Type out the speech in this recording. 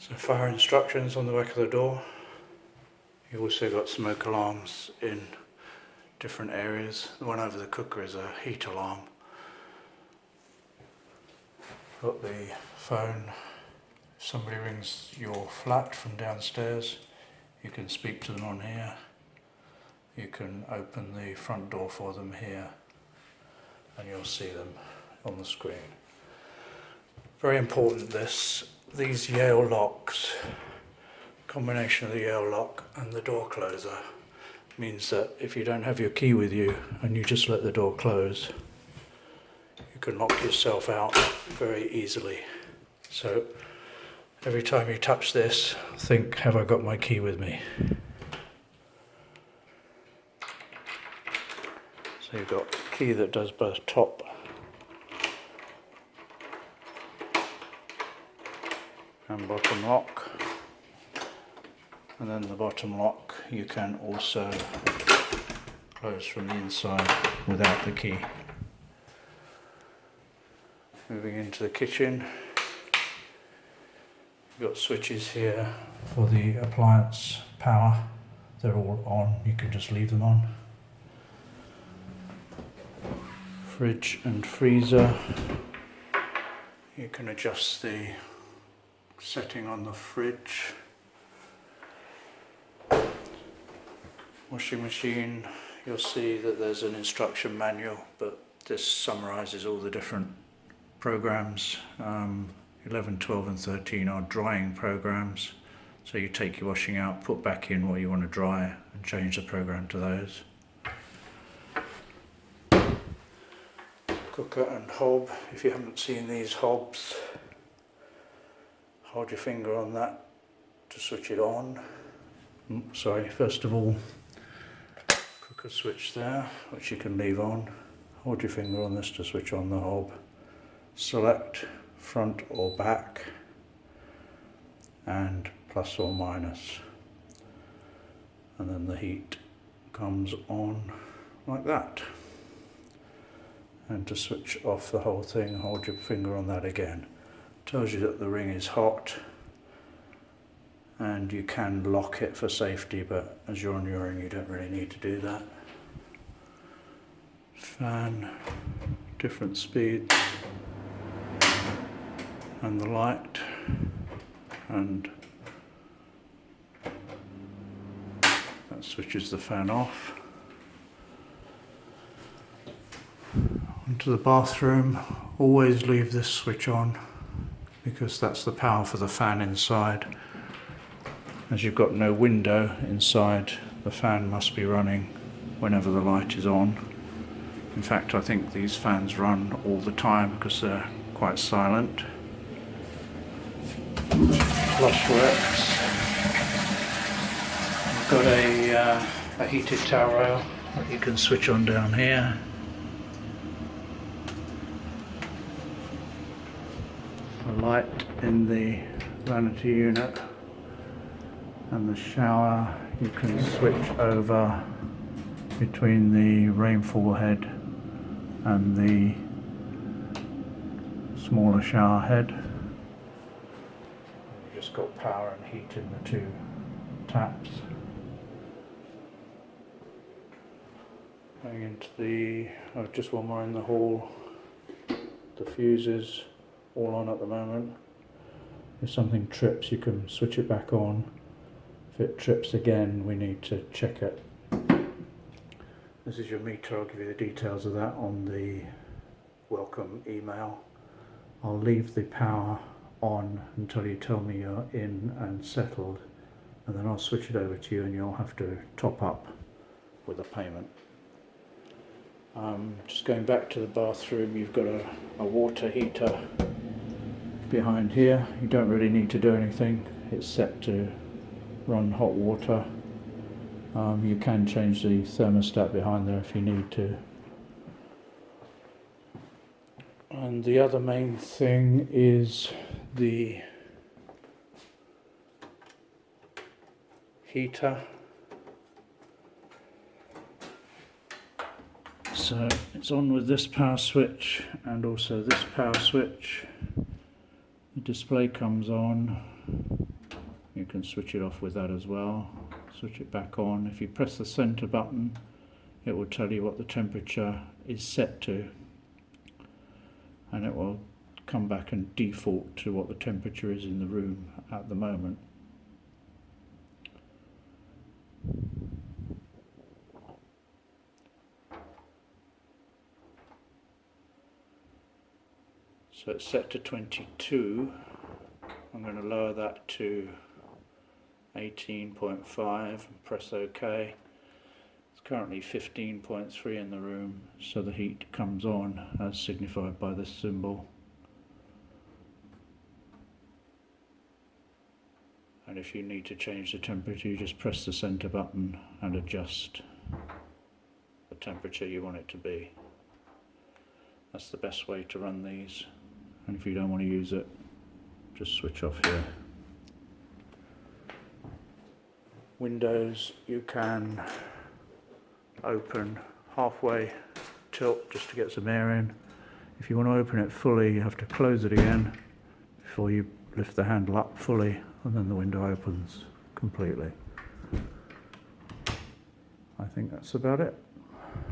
So fire instructions on the back of the door. You've also got smoke alarms in different areas. The one over the cooker is a heat alarm. Got the phone. If somebody rings your flat from downstairs, you can speak to them on here. You can open the front door for them here, and you'll see them on the screen. Very important these Yale locks, combination of the Yale lock and the door closer, means that if you don't have your key with you and you just let the door close, you can lock yourself out very easily. So every time you touch this, think, have I got my key with me? So you've got a key that does both top and bottom lock, and then the bottom lock you can also close from the inside without the key. Moving into the kitchen, you've got switches here for the appliance power. They're all on, you can just leave them on. Fridge and freezer, you can adjust the setting on the fridge. Washing machine, you'll see that there's an instruction manual, but this summarizes all the different programs. 11, 12 and 13 are drying programs, so you take your washing out, put back in what you want to dry and change the program to those. Cooker and hob, if you haven't seen these hobs, hold your finger on that to switch it on. First of all, cooker switch there, which you can leave on. Hold your finger on this to switch on the hob. Select front or back and plus or minus. And then the heat comes on like that. And to switch off the whole thing, hold your finger on that again. Tells you that the ring is hot, and you can lock it for safety, but as you're on your ring you don't really need to do that. Fan, different speeds, and the light, and that switches the fan off. Onto the bathroom, always leave this switch on, because that's the power for the fan inside. As you've got no window inside, the fan must be running whenever the light is on. In fact, I think these fans run all the time because they're quite silent. Flush works. I've got a heated towel rail that you can switch on down here. A light in the vanity unit, and the shower you can switch over between the rainfall head and the smaller shower head. You've just got power and heat in the two taps. Going into the, just one more in the hall, the fuses all on at the moment. If something trips, you can switch it back on. If it trips again, we need to check it. This is your meter. I'll give you the details of that on the welcome email. I'll leave the power on until you tell me you're in and settled, and then I'll switch it over to you and you'll have to top up with a payment. Just going back to the bathroom, you've got a water heater behind here. You don't really need to do anything. It's set to run hot water. You can change the thermostat behind there if you need to. And the other main thing is the heater. So it's on with this power switch and also this power switch. The display comes on, You can switch it off with that as well. Switch it back on. If you press the center button, it will tell you what the temperature is set to, and it will come back and default to what the temperature is in the room at the moment. So it's set to 22. I'm going to lower that to 18.5 and press OK. It's currently 15.3 in the room, so the heat comes on as signified by this symbol. And if you need to change the temperature, you just press the center button and adjust the temperature you want it to be. That's the best way to run these. And if you don't want to use it, just switch off here. Windows you can open halfway, tilt just to get some air in. If you want to open it fully, you have to close it again before you lift the handle up fully, and then the window opens completely. I think that's about it.